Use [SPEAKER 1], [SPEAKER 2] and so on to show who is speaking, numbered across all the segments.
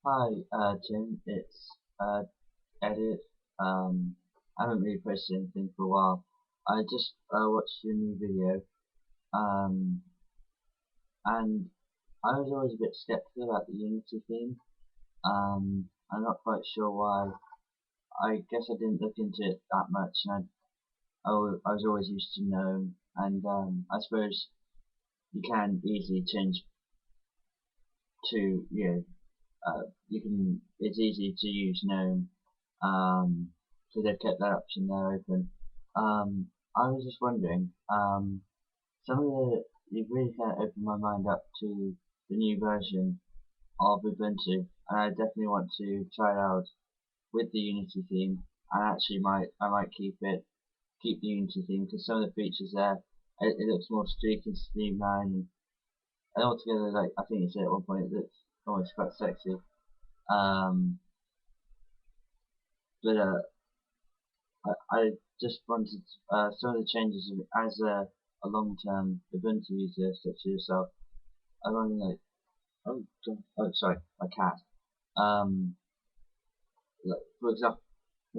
[SPEAKER 1] Hi, Jim. It's Edit. I haven't really posted anything for a while. I just watched your new video, um, and I was always a bit skeptical about the Unity theme. I'm not quite sure why. I guess I didn't look into it that much, and I was always used to GNOME, and I suppose you can easily change to, you can. It's easy to use GNOME. So they've kept that option there open. I was just wondering, some of you've really kind of opened my mind up to the new version of Ubuntu, and I definitely want to try it out with the Unity theme. And actually, I might keep the Unity theme because some of the features there, it looks more streaky and streamlined, and altogether, like I think you said at one point, it looks almost quite sexy. Um, but I just wanted some of the changes as a long-term Ubuntu user such as yourself. I want like oh sorry, my cat. Um, like, for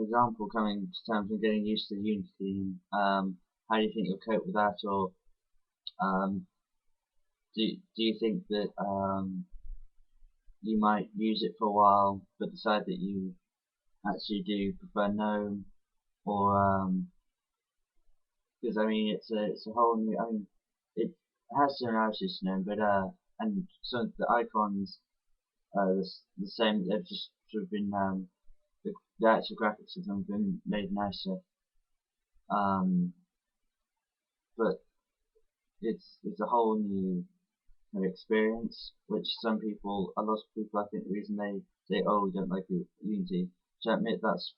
[SPEAKER 1] example, coming to terms with getting used to Unity. How do you think you'll cope with that, or um, do you think that you might use it for a while, but decide that you actually do prefer GNOME, or because I mean it's a whole new. I mean it has similarities to GNOME, but and some of the icons the same. They've just sort of been the actual graphics of them have been made nicer. Um, but it's a whole new kind of experience, which a lot of people, I think the reason they say, oh, we don't like Unity, which I admit that's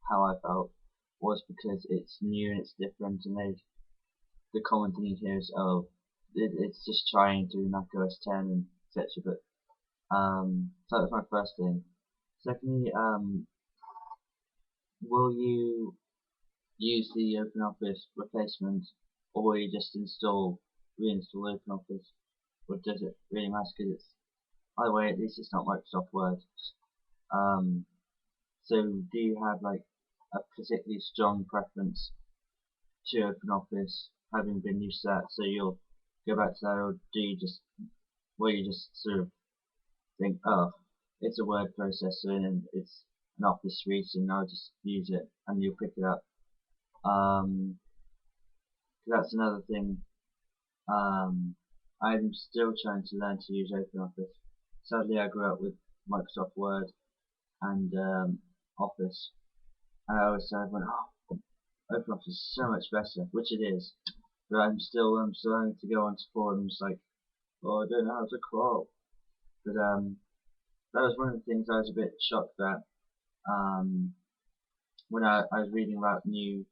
[SPEAKER 1] how I felt, was because it's new and it's different, and the common thing here is, oh, it's just trying to Mac OS 10 and etc. But so that was my first thing. Secondly, will you use the OpenOffice replacement, or will you just reinstall OpenOffice, or does it really matter? Because it's either way, at least it's not Microsoft Word. Um, so do you have like a particularly strong preference to OpenOffice, having been used to that, so you'll go back to that, or do you just, well, you just sort of think, oh, it's a word processor and it's an Office suite, and I'll just use it, and you'll pick it up. Um, that's another thing. Um, I'm still trying to learn to use OpenOffice. Sadly, I grew up with Microsoft Word and Office, and I always said, "Oh, OpenOffice is so much better," which it is. But I'm still having to go onto forums like, "Oh, I don't know how to crop." But that was one of the things I was a bit shocked at when I was reading about new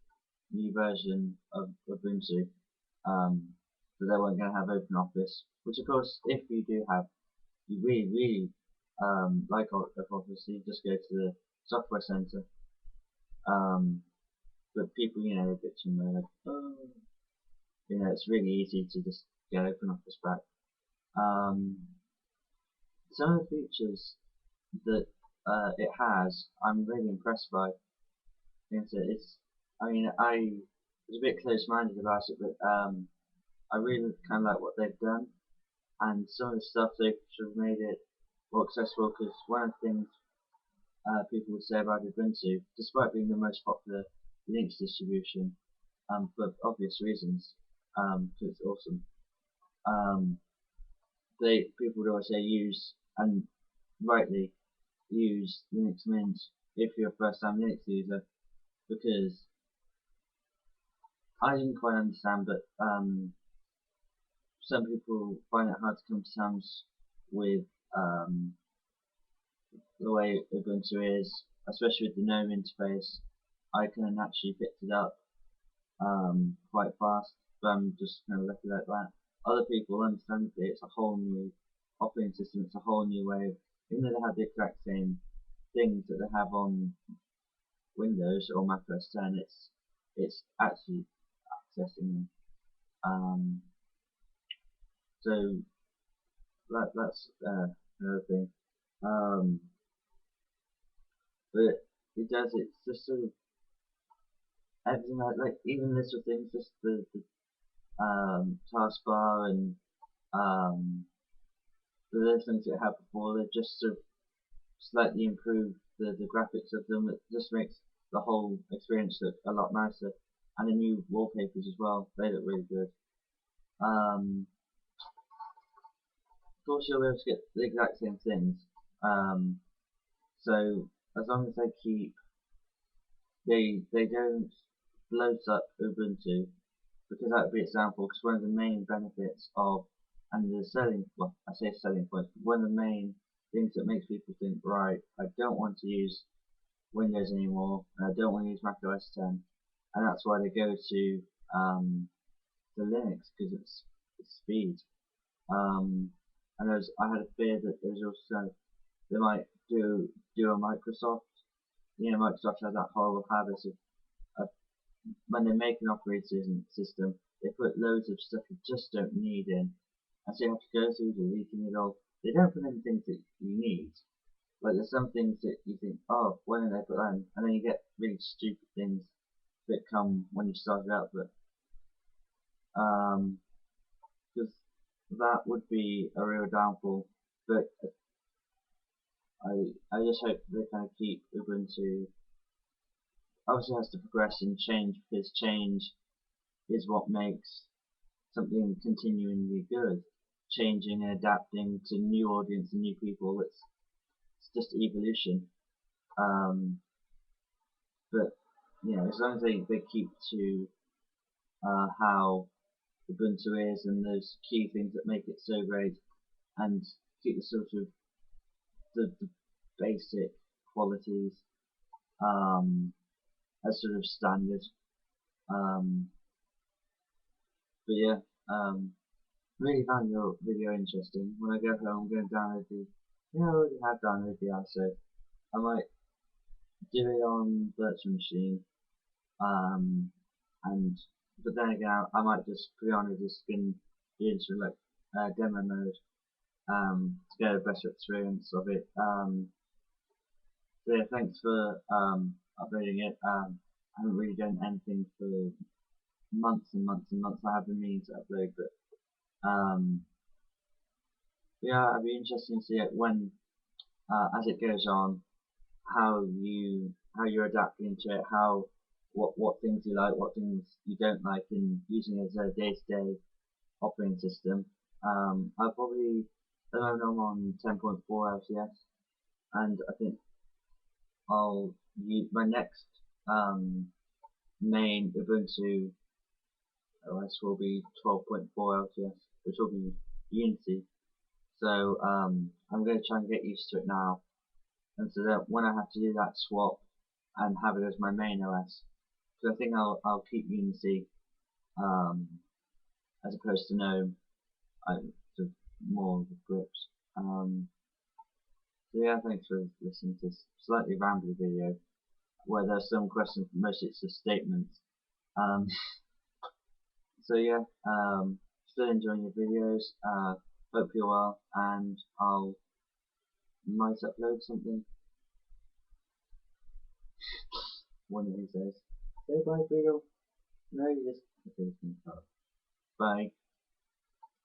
[SPEAKER 1] version of Ubuntu. That they weren't going to have OpenOffice, which of course, if you do have, you really like OpenOffice, you just go to the software center. Um, but people, are bitching, they're like, oh, it's really easy to just get OpenOffice back. Um, some of the features that it has, I'm really impressed by. I mean, I was a bit close-minded about it, but I really kind of like what they've done, and some of the stuff they've sort of made it more accessible. Because one of the things people would say about Ubuntu, despite being the most popular Linux distribution, for obvious reasons, because it's awesome, um, people would always say use, and rightly, use Linux Mint if you're a first-time Linux user, because I didn't quite understand, but some people find it hard to come to terms with um, the way Ubuntu is, especially with the GNOME interface. I kind of naturally picked it up quite fast, but I'm just kind of lucky like that. Other people, understandably, it's a whole new operating system, it's a whole new way of, even though they have the exact same things that they have on Windows or Mac OS 10, it's actually accessing them. Um, so that's another thing. but it does. It's just sort of everything like even little things, just the taskbar and um, the little things that I had before. They've just sort of slightly improved the graphics of them. It just makes the whole experience look a lot nicer. And the new wallpapers as well. They look really good. Of course, you'll be able to get the exact same things. Um, so as long as they keep they don't bloat up Ubuntu, because that would be example. Because one of the main benefits of and the selling, well, I say selling points, but one of the main things that makes people think, right, I don't want to use Windows anymore, and I don't want to use Mac OS 10, and that's why they go to the Linux, because it's speed. Um, and I had a fear that there's also they might do a Microsoft. You know, Microsoft has that horrible habit of when they make an operating system, they put loads of stuff you just don't need in, and so you have to go through deleting it all. They don't put in things that you need. Like there's some things that you think, oh, why don't they put that in? And then you get really stupid things that come when you start it out. But because that would be a real downfall. But I just hope they kind of keep Ubuntu. Obviously, it has to progress and change because change is what makes something continually good. Changing and adapting to new audience and new people. It's just evolution. Um, but as long as they keep to how Ubuntu is and those key things that make it so great, and keep the sort of the basic qualities as sort of standard. Um, but yeah, really found your video interesting. When I go home, I'm going to download I already have downloaded the ISO. I might do it on virtual machine, um, and but then again, I might just put it on as a skin into like demo mode to get a better experience of it. So yeah, thanks for uploading it. I haven't really done anything for months and months and months. I have been meaning to upload, but yeah, it'd be interesting to see it when as it goes on, how you're adapting to it, what things you like, what things you don't like, in using it as a day-to-day operating system. I'll probably at the moment I'm on 10.4 LTS, and I think I'll use my next main Ubuntu OS will be 12.4 LTS, which will be Unity. So I'm going to try and get used to it now, and so that when I have to do that swap and have it as my main OS, because I think I'll keep Unity as opposed to GNOME. I'm sort of more of the grips. So yeah, thanks for listening to this slightly rambly video where there's some questions, mostly it's just statements. Um, so yeah, still enjoying your videos. Hope you're well, and I'll might upload something one of these days. Say bye, Google. No, you just okay, bye.